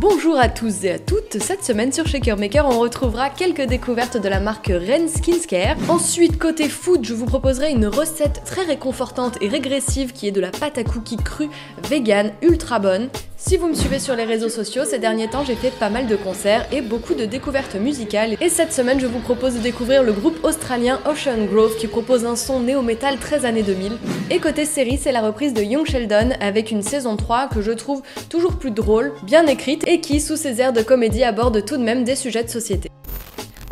Bonjour à tous et à toutes, cette semaine sur Shaker Maker on retrouvera quelques découvertes de la marque Ren Skincare. Ensuite côté food je vous proposerai une recette très réconfortante et régressive qui est de la pâte à cookies crue vegan ultra bonne. Si vous me suivez sur les réseaux sociaux, ces derniers temps j'ai fait pas mal de concerts et beaucoup de découvertes musicales. Et cette semaine je vous propose de découvrir le groupe australien Ocean Grove qui propose un son néo-metal très années 2000. Et côté série c'est la reprise de Young Sheldon avec une saison 3 que je trouve toujours plus drôle, bien écrite et qui sous ses airs de comédie aborde tout de même des sujets de société.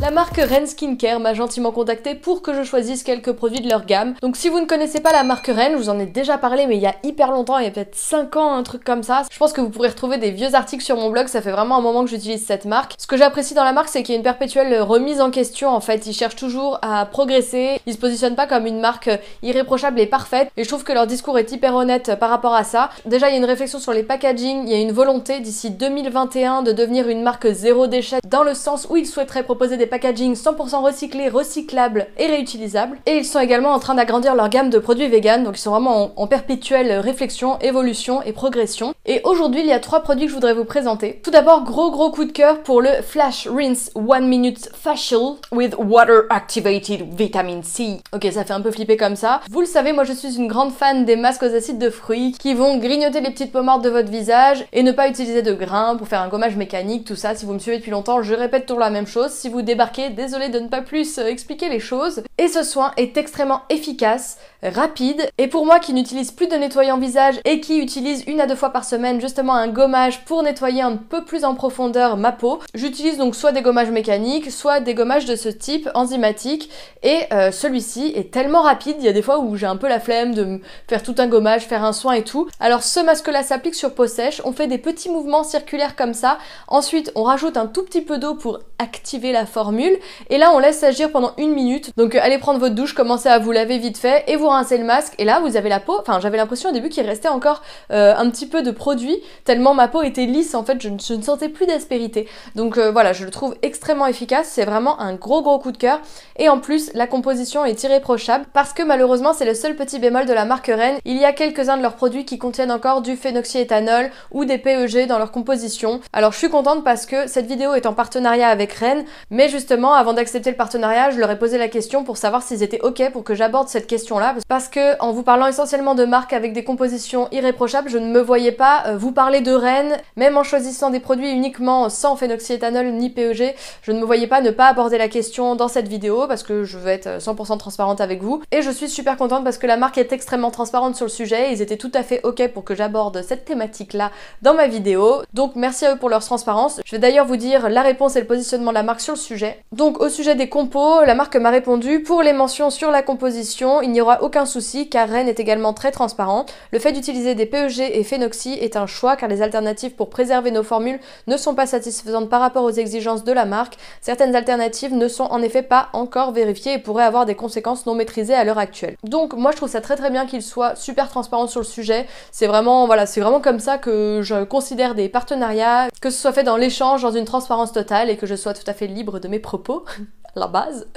La marque Ren Skincare m'a gentiment contacté pour que je choisisse quelques produits de leur gamme. Donc si vous ne connaissez pas la marque Ren, je vous en ai déjà parlé mais il y a hyper longtemps, il y a peut-être 5 ans, un truc comme ça. Je pense que vous pourrez retrouver des vieux articles sur mon blog, ça fait vraiment un moment que j'utilise cette marque. Ce que j'apprécie dans la marque, c'est qu'il y a une perpétuelle remise en question en fait. Ils cherchent toujours à progresser, ils se positionnent pas comme une marque irréprochable et parfaite. Et je trouve que leur discours est hyper honnête par rapport à ça. Déjà il y a une réflexion sur les packaging, il y a une volonté d'ici 2021 de devenir une marque zéro déchet dans le sens où ils souhaiteraient proposer des packaging 100% recyclés, recyclables et réutilisables. Et ils sont également en train d'agrandir leur gamme de produits vegan, donc ils sont vraiment en perpétuelle réflexion, évolution et progression. Et aujourd'hui, il y a 3 produits que je voudrais vous présenter. Tout d'abord, gros coup de cœur pour le Flash Rinse 1 Minute Facial with Water Activated Vitamin C. Ok, ça fait un peu flipper comme ça. Vous le savez, moi je suis une grande fan des masques aux acides de fruits qui vont grignoter les petites pommardes de votre visage et ne pas utiliser de grains pour faire un gommage mécanique, tout ça. Si vous me suivez depuis longtemps, je répète toujours la même chose. Si vous débarquez, désolée de ne pas plus expliquer les choses. Et ce soin est extrêmement efficace, rapide, et pour moi qui n'utilise plus de nettoyant visage et qui utilise 1 à 2 fois par semaine justement un gommage pour nettoyer un peu plus en profondeur ma peau, j'utilise donc soit des gommages mécaniques, soit des gommages de ce type enzymatiques, et celui-ci est tellement rapide, il y a des fois où j'ai un peu la flemme de me faire tout un gommage, faire un soin et tout. Alors ce masque là s'applique sur peau sèche, on fait des petits mouvements circulaires comme ça, ensuite on rajoute un tout petit peu d'eau pour activer la formule, et là on laisse agir pendant 1 minute. Donc allez prendre votre douche, commencez à vous laver vite fait et vous rincez le masque, et là vous avez la peau, enfin j'avais l'impression au début qu'il restait encore un petit peu de produit, tellement ma peau était lisse en fait, je ne sentais plus d'aspérité. Donc voilà, je le trouve extrêmement efficace, c'est vraiment un gros coup de cœur, et en plus la composition est irréprochable parce que malheureusement c'est le seul petit bémol de la marque Ren, il y a quelques-uns de leurs produits qui contiennent encore du phénoxyéthanol ou des PEG dans leur composition. Alors je suis contente parce que cette vidéo est en partenariat avec Ren, mais justement avant d'accepter le partenariat, je leur ai posé la question pour savoir s'ils étaient ok pour que j'aborde cette question-là, parce que en vous parlant essentiellement de marques avec des compositions irréprochables, je ne me voyais pas vous parler de Ren, même en choisissant des produits uniquement sans phénoxyéthanol ni PEG, je ne me voyais pas ne pas aborder la question dans cette vidéo parce que je veux être 100% transparente avec vous, et je suis super contente parce que la marque est extrêmement transparente sur le sujet, ils étaient tout à fait ok pour que j'aborde cette thématique-là dans ma vidéo, donc merci à eux pour leur transparence. Je vais d'ailleurs vous dire la réponse et le positionnement de la marque sur le sujet. Donc au sujet des compos, la marque m'a répondu: pour les mentions sur la composition, il n'y aura aucun souci car Ren est également très transparent. Le fait d'utiliser des PEG et phénoxy est un choix car les alternatives pour préserver nos formules ne sont pas satisfaisantes par rapport aux exigences de la marque. Certaines alternatives ne sont en effet pas encore vérifiées et pourraient avoir des conséquences non maîtrisées à l'heure actuelle. Donc moi je trouve ça très bien qu'ils soient super transparents sur le sujet. C'est vraiment, voilà, c'est vraiment comme ça que je considère des partenariats, que ce soit fait dans l'échange, dans une transparence totale, et que je sois tout à fait libre de mes propos. La base.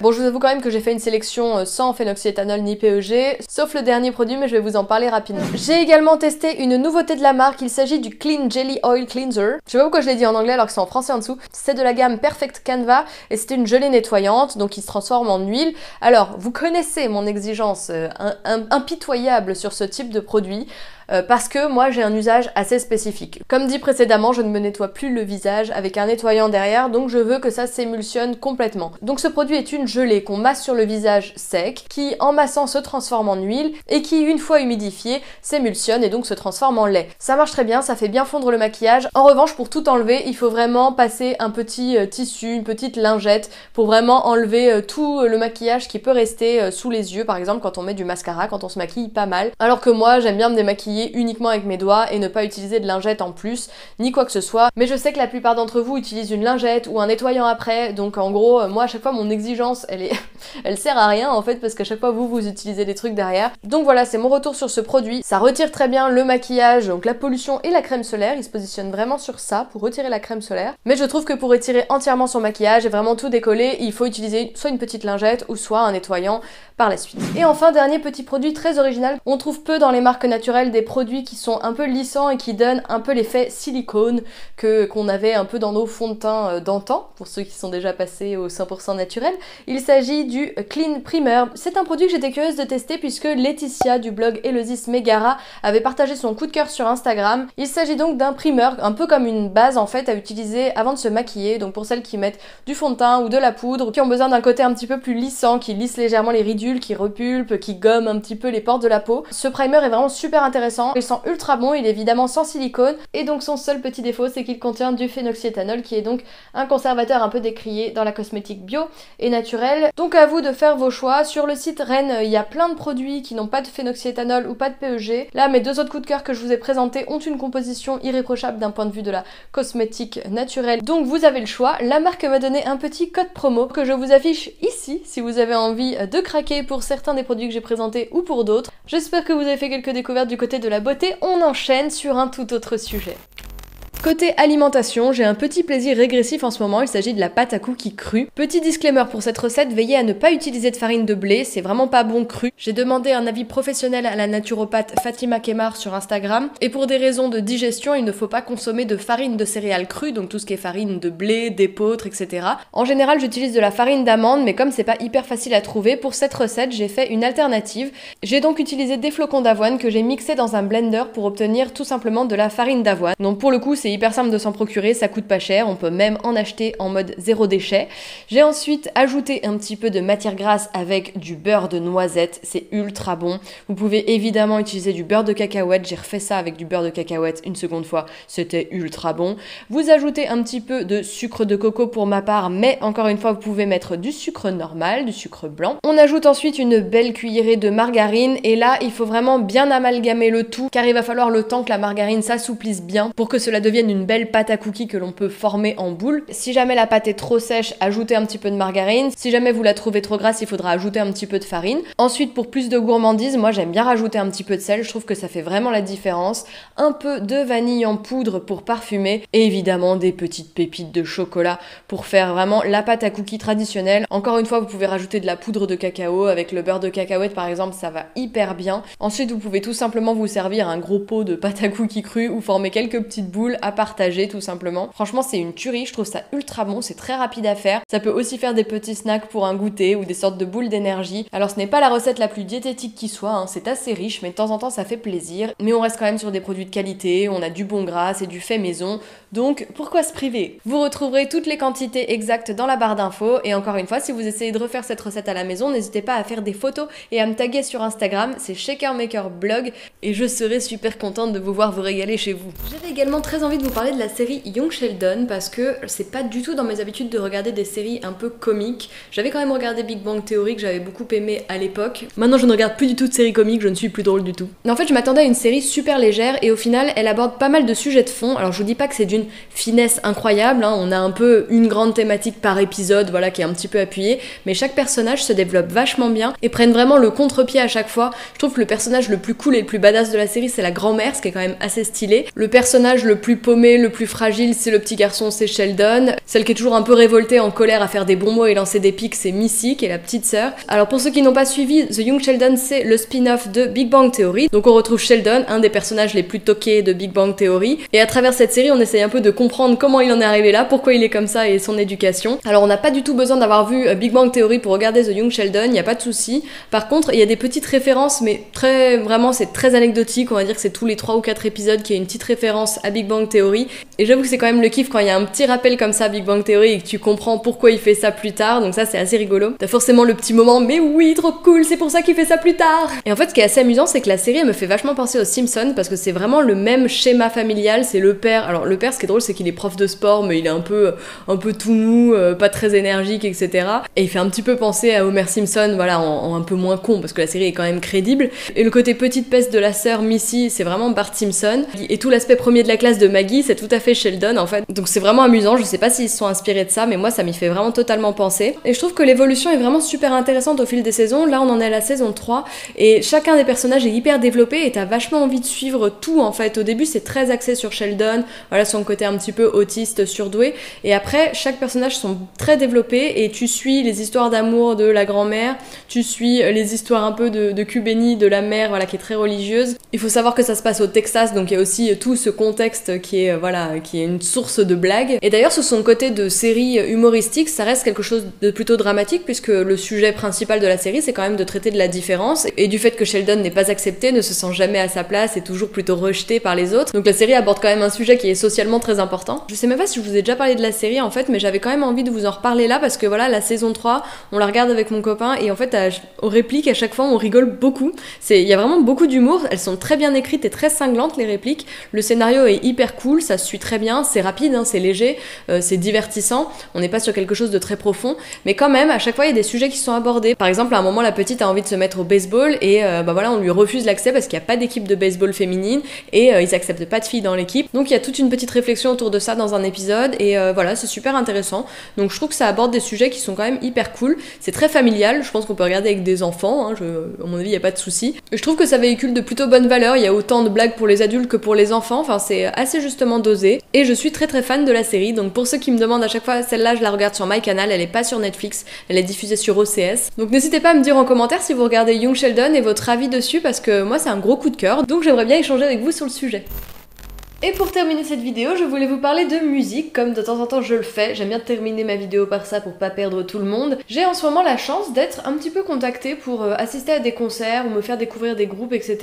Bon, je vous avoue quand même que j'ai fait une sélection sans phénoxyéthanol ni PEG, sauf le dernier produit, mais je vais vous en parler rapidement. J'ai également testé une nouveauté de la marque, il s'agit du Clean Jelly Oil Cleanser. Je sais pas pourquoi je l'ai dit en anglais alors que c'est en français en dessous. C'est de la gamme Perfect Canva et c'est une gelée nettoyante, donc qui se transforme en huile. Alors, vous connaissez mon exigence impitoyable sur ce type de produit. Parce que moi j'ai un usage assez spécifique. Comme dit précédemment, je ne me nettoie plus le visage avec un nettoyant derrière, donc je veux que ça s'émulsionne complètement. Donc ce produit est une gelée qu'on masse sur le visage sec, qui en massant se transforme en huile, et qui une fois humidifiée s'émulsionne et donc se transforme en lait. Ça marche très bien, ça fait bien fondre le maquillage. En revanche, pour tout enlever, il faut vraiment passer un petit tissu, une petite lingette, pour vraiment enlever tout le maquillage qui peut rester sous les yeux, par exemple quand on met du mascara, quand on se maquille pas mal. Alors que moi j'aime bien me démaquiller uniquement avec mes doigts et ne pas utiliser de lingette en plus, ni quoi que ce soit. Mais je sais que la plupart d'entre vous utilisent une lingette ou un nettoyant après, donc en gros, moi à chaque fois mon exigence, elle sert à rien en fait, parce qu'à chaque fois vous utilisez des trucs derrière. Donc voilà, c'est mon retour sur ce produit. Ça retire très bien le maquillage, donc la pollution et la crème solaire, il se positionne vraiment sur ça, pour retirer la crème solaire. Mais je trouve que pour retirer entièrement son maquillage et vraiment tout décoller, il faut utiliser soit une petite lingette ou soit un nettoyant par la suite. Et enfin, dernier petit produit très original, on trouve peu dans les marques naturelles des produits qui sont un peu lissants et qui donnent un peu l'effet silicone qu'on avait un peu dans nos fonds de teint d'antan, pour ceux qui sont déjà passés au 100% naturel. Il s'agit du Clean Primer. C'est un produit que j'étais curieuse de tester puisque Laetitia du blog Eleusis Megara avait partagé son coup de cœur sur Instagram. Il s'agit donc d'un primer, un peu comme une base en fait à utiliser avant de se maquiller, donc pour celles qui mettent du fond de teint ou de la poudre, qui ont besoin d'un côté un petit peu plus lissant, qui lisse légèrement les ridules, qui repulpe, qui gomme un petit peu les pores de la peau. Ce primer est vraiment super intéressant, il sent ultra bon, il est évidemment sans silicone, et donc son seul petit défaut c'est qu'il contient du phénoxyéthanol qui est donc un conservateur un peu décrié dans la cosmétique bio et naturelle. Donc à vous de faire vos choix. Sur le site Rennes, il y a plein de produits qui n'ont pas de phénoxyéthanol ou pas de PEG. Là, mes deux autres coups de cœur que je vous ai présentés ont une composition irréprochable d'un point de vue de la cosmétique naturelle. Donc vous avez le choix. La marque m'a donné un petit code promo que je vous affiche ici si vous avez envie de craquer pour certains des produits que j'ai présentés ou pour d'autres. J'espère que vous avez fait quelques découvertes du côté de la beauté. On enchaîne sur un tout autre sujet. Côté alimentation, j'ai un petit plaisir régressif en ce moment, il s'agit de la pâte à cookies crue. Petit disclaimer pour cette recette, veillez à ne pas utiliser de farine de blé, c'est vraiment pas bon cru. J'ai demandé un avis professionnel à la naturopathe Fatima Kemar sur Instagram, et pour des raisons de digestion, il ne faut pas consommer de farine de céréales crues, donc tout ce qui est farine de blé, d'épeautre, etc. En général, j'utilise de la farine d'amande, mais comme c'est pas hyper facile à trouver, pour cette recette, j'ai fait une alternative. J'ai donc utilisé des flocons d'avoine que j'ai mixés dans un blender pour obtenir tout simplement de la farine d'avoine. Donc pour le coup, c'est hyper simple de s'en procurer, ça coûte pas cher, on peut même en acheter en mode zéro déchet. J'ai ensuite ajouté un petit peu de matière grasse avec du beurre de noisette, c'est ultra bon. Vous pouvez évidemment utiliser du beurre de cacahuète, j'ai refait ça avec du beurre de cacahuète une seconde fois, c'était ultra bon. Vous ajoutez un petit peu de sucre de coco pour ma part, mais encore une fois vous pouvez mettre du sucre normal, du sucre blanc. On ajoute ensuite une belle cuillerée de margarine et là il faut vraiment bien amalgamer le tout car il va falloir le temps que la margarine s'assouplisse bien pour que cela devienne une belle pâte à cookies que l'on peut former en boule. Si jamais la pâte est trop sèche, ajoutez un petit peu de margarine. Si jamais vous la trouvez trop grasse, il faudra ajouter un petit peu de farine. Ensuite, pour plus de gourmandise, moi j'aime bien rajouter un petit peu de sel, je trouve que ça fait vraiment la différence. Un peu de vanille en poudre pour parfumer et évidemment des petites pépites de chocolat pour faire vraiment la pâte à cookies traditionnelle. Encore une fois, vous pouvez rajouter de la poudre de cacao avec le beurre de cacahuète par exemple, ça va hyper bien. Ensuite, vous pouvez tout simplement vous servir un gros pot de pâte à cookies crue ou former quelques petites boules à partager tout simplement. Franchement, c'est une tuerie, je trouve ça ultra bon, c'est très rapide à faire. Ça peut aussi faire des petits snacks pour un goûter ou des sortes de boules d'énergie. Alors ce n'est pas la recette la plus diététique qui soit, hein. C'est assez riche, mais de temps en temps ça fait plaisir. Mais on reste quand même sur des produits de qualité, on a du bon gras, c'est du fait maison, donc pourquoi se priver? Vous retrouverez toutes les quantités exactes dans la barre d'infos, et encore une fois, si vous essayez de refaire cette recette à la maison, n'hésitez pas à faire des photos et à me taguer sur Instagram, c'est Shakermaker Blog, et je serai super contente de vous voir vous régaler chez vous. J'avais également très envie de vous parler de la série Young Sheldon parce que c'est pas du tout dans mes habitudes de regarder des séries un peu comiques. J'avais quand même regardé Big Bang Theory que j'avais beaucoup aimé à l'époque. Maintenant je ne regarde plus du tout de séries comiques, je ne suis plus drôle du tout. Mais en fait je m'attendais à une série super légère et au final elle aborde pas mal de sujets de fond. Alors je vous dis pas que c'est d'une finesse incroyable, hein. On a un peu une grande thématique par épisode, voilà, qui est un petit peu appuyée, mais chaque personnage se développe vachement bien et prennent vraiment le contre-pied à chaque fois. Je trouve que le personnage le plus cool et le plus badass de la série c'est la grand-mère, ce qui est quand même assez stylé. Le personnage le plus paumé, le plus fragile, c'est le petit garçon, c'est Sheldon. Celle qui est toujours un peu révoltée, en colère, à faire des bons mots et lancer des pics, c'est Missy, qui est la petite sœur. Alors pour ceux qui n'ont pas suivi, The Young Sheldon, c'est le spin-off de Big Bang Theory. Donc on retrouve Sheldon, un des personnages les plus toqués de Big Bang Theory. Et à travers cette série, on essaye un peu de comprendre comment il en est arrivé là, pourquoi il est comme ça et son éducation. Alors on n'a pas du tout besoin d'avoir vu Big Bang Theory pour regarder The Young Sheldon, il n'y a pas de souci. Par contre, il y a des petites références, mais vraiment c'est très anecdotique, on va dire que c'est tous les 3 ou 4 épisodes qu'il y a une petite référence à Big Bang Theory. Et j'avoue que c'est quand même le kiff quand il y a un petit rappel comme ça à Big Bang Theory et que tu comprends pourquoi il fait ça plus tard, donc ça c'est assez rigolo. T'as forcément le petit moment, mais oui, trop cool, c'est pour ça qu'il fait ça plus tard. Et en fait ce qui est assez amusant c'est que la série elle me fait vachement penser aux Simpsons parce que c'est vraiment le même schéma familial, c'est le père. Alors le père, ce qui est drôle c'est qu'il est prof de sport mais il est un peu tout mou, pas très énergique, etc. Et il fait un petit peu penser à Homer Simpson, voilà, en un peu moins con parce que la série est quand même crédible. Et le côté petite peste de la sœur Missy, c'est vraiment Bart Simpson. Et tout l'aspect premier de la classe de Maggie, c'est tout à fait fait Sheldon en fait. Donc c'est vraiment amusant, je sais pas s'ils se sont inspirés de ça, mais moi ça m'y fait vraiment totalement penser. Et je trouve que l'évolution est vraiment super intéressante au fil des saisons. Là on en est à la saison 3 et chacun des personnages est hyper développé et t'as vachement envie de suivre tout en fait. Au début c'est très axé sur Sheldon, voilà son côté un petit peu autiste, surdoué, et après chaque personnage sont très développés et tu suis les histoires d'amour de la grand-mère, tu suis les histoires un peu de cul béni de la mère, voilà, qui est très religieuse. Il faut savoir que ça se passe au Texas, donc il y a aussi tout ce contexte qui est, voilà, qui est une source de blagues. Et d'ailleurs, sur son côté de série humoristique, ça reste quelque chose de plutôt dramatique, puisque le sujet principal de la série, c'est quand même de traiter de la différence, et du fait que Sheldon n'est pas accepté, ne se sent jamais à sa place, et toujours plutôt rejeté par les autres. Donc la série aborde quand même un sujet qui est socialement très important. Je sais même pas si je vous ai déjà parlé de la série, en fait, mais j'avais quand même envie de vous en reparler là, parce que voilà, la saison 3, on la regarde avec mon copain, et en fait, aux répliques, à chaque fois, on rigole beaucoup. Il y a vraiment beaucoup d'humour, elles sont très bien écrites et très cinglantes, les répliques. Le scénario est hyper cool, ça se suit très bien, c'est rapide, hein, c'est léger, c'est divertissant, on n'est pas sur quelque chose de très profond, mais quand même, à chaque fois, il y a des sujets qui sont abordés. Par exemple, à un moment, la petite a envie de se mettre au baseball, et bah voilà, on lui refuse l'accès parce qu'il n'y a pas d'équipe de baseball féminine, et ils acceptent pas de filles dans l'équipe. Donc il y a toute une petite réflexion autour de ça dans un épisode, et voilà, c'est super intéressant. Donc je trouve que ça aborde des sujets qui sont quand même hyper cool, c'est très familial, je pense qu'on peut regarder avec des enfants, hein, à mon avis, il n'y a pas de souci. Je trouve que ça véhicule de plutôt bonnes valeurs, il y a autant de blagues pour les adultes que pour les enfants, enfin c'est assez justement dosé, et je suis très très fan de la série. Donc pour ceux qui me demandent à chaque fois, celle-là je la regarde sur MyCanal, elle est pas sur Netflix, elle est diffusée sur OCS. Donc n'hésitez pas à me dire en commentaire si vous regardez Young Sheldon et votre avis dessus, parce que moi c'est un gros coup de cœur, donc j'aimerais bien échanger avec vous sur le sujet. Et pour terminer cette vidéo, je voulais vous parler de musique, comme de temps en temps je le fais, j'aime bien terminer ma vidéo par ça pour pas perdre tout le monde. J'ai en ce moment la chance d'être un petit peu contactée pour assister à des concerts ou me faire découvrir des groupes, etc.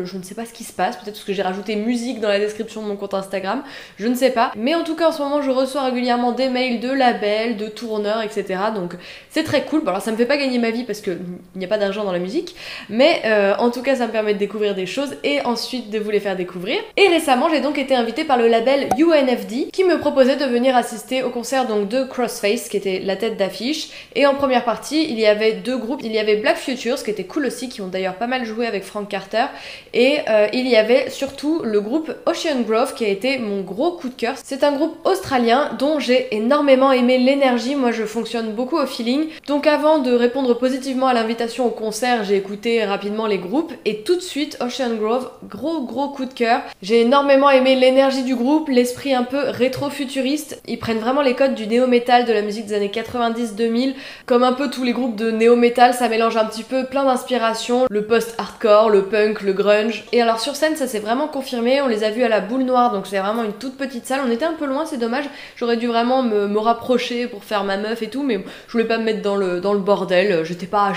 Je ne sais pas ce qui se passe, peut-être parce que j'ai rajouté musique dans la description de mon compte Instagram, je ne sais pas. Mais en tout cas en ce moment je reçois régulièrement des mails de labels, de tourneurs, etc. Donc c'est très cool. Bon, alors ça me fait pas gagner ma vie parce qu'il n'y a pas d'argent dans la musique, mais en tout cas ça me permet de découvrir des choses et ensuite de vous les faire découvrir. Et récemment j'ai donc été invitée par le label UNFD qui me proposait de venir assister au concert donc de Crossface qui était la tête d'affiche, et en première partie il y avait deux groupes, il y avait Black Futures qui était cool aussi, qui ont d'ailleurs pas mal joué avec Frank Carter, et il y avait surtout le groupe Ocean Grove qui a été mon gros coup de cœur. C'est un groupe australien dont j'ai énormément aimé l'énergie, moi je fonctionne beaucoup au feeling, donc avant de répondre positivement à l'invitation au concert j'ai écouté rapidement les groupes et tout de suite Ocean Grove, gros coup de cœur. J'ai énormément aimé l'énergie du groupe, l'esprit un peu rétro-futuriste. Ils prennent vraiment les codes du néo-metal, de la musique des années 90-2000. Comme un peu tous les groupes de néo-metal, ça mélange un petit peu plein d'inspirations. Le post-hardcore, le punk, le grunge. Et alors sur scène, ça s'est vraiment confirmé. On les a vus à la Boule Noire, donc c'est vraiment une toute petite salle. On était un peu loin, c'est dommage. J'aurais dû vraiment me rapprocher pour faire ma meuf et tout, mais je voulais pas me mettre dans le bordel. J'étais pas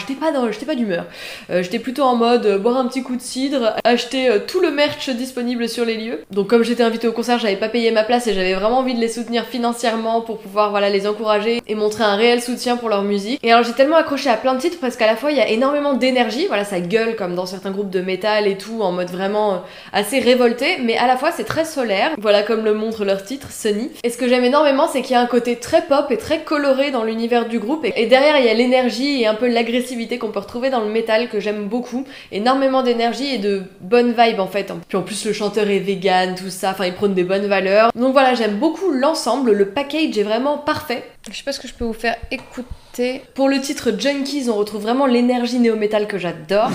d'humeur. J'étais plutôt en mode boire un petit coup de cidre, acheter tout le merch disponible sur les lieux. Donc comme j'étais invitée au concert, j'avais pas payé ma place et j'avais vraiment envie de les soutenir financièrement pour pouvoir voilà les encourager et montrer un réel soutien pour leur musique. Et alors j'ai tellement accroché à plein de titres parce qu'à la fois il y a énormément d'énergie, voilà ça gueule comme dans certains groupes de métal et tout, en mode vraiment assez révolté, mais à la fois c'est très solaire, voilà comme le montre leur titre, Sunny. Et ce que j'aime énormément c'est qu'il y a un côté très pop et très coloré dans l'univers du groupe, et derrière il y a l'énergie et un peu l'agressivité qu'on peut retrouver dans le métal que j'aime beaucoup, énormément d'énergie et de bonnes vibes en fait. Puis en plus le chanteur est vegan, tout ça, enfin ils prônent des bonnes valeurs. Donc voilà, j'aime beaucoup l'ensemble, le package est vraiment parfait. Je sais pas ce que je peux vous faire écouter. Pour le titre Junkies, on retrouve vraiment l'énergie néo-metal que j'adore.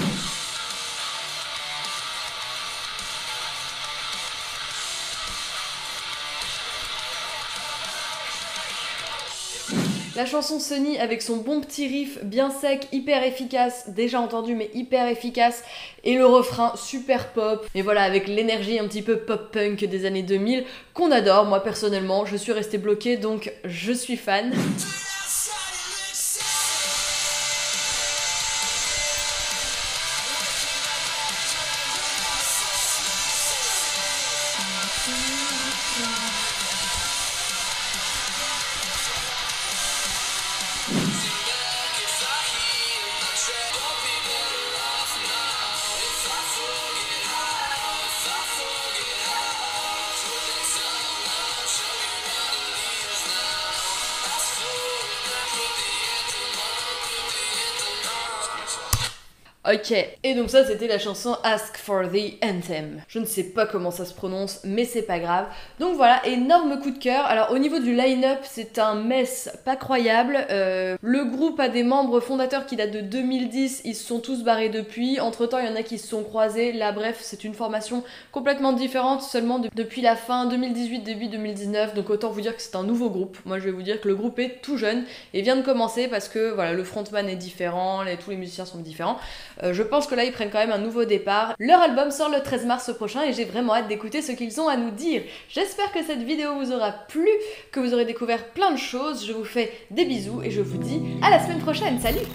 La chanson Sunny avec son bon petit riff bien sec, hyper efficace, déjà entendu mais hyper efficace, et le refrain super pop, et voilà avec l'énergie un petit peu pop-punk des années 2000 qu'on adore. Moi personnellement je suis restée bloquée donc je suis fan. Ok, et donc ça c'était la chanson Ask for the Anthem. Je ne sais pas comment ça se prononce, mais c'est pas grave. Donc voilà, énorme coup de cœur. Alors au niveau du line-up, c'est un mess pas croyable. Le groupe a des membres fondateurs qui datent de 2010, ils se sont tous barrés depuis. Entre temps, il y en a qui se sont croisés. Là bref, c'est une formation complètement différente, seulement depuis la fin 2018, début 2019. Donc autant vous dire que c'est un nouveau groupe. Moi je vais vous dire que le groupe est tout jeune et vient de commencer parce que voilà, le frontman est différent, tous les musiciens sont différents. Je pense que là ils prennent quand même un nouveau départ. Leur album sort le 13 mars prochain et j'ai vraiment hâte d'écouter ce qu'ils ont à nous dire. J'espère que cette vidéo vous aura plu, que vous aurez découvert plein de choses. Je vous fais des bisous et je vous dis à la semaine prochaine. Salut!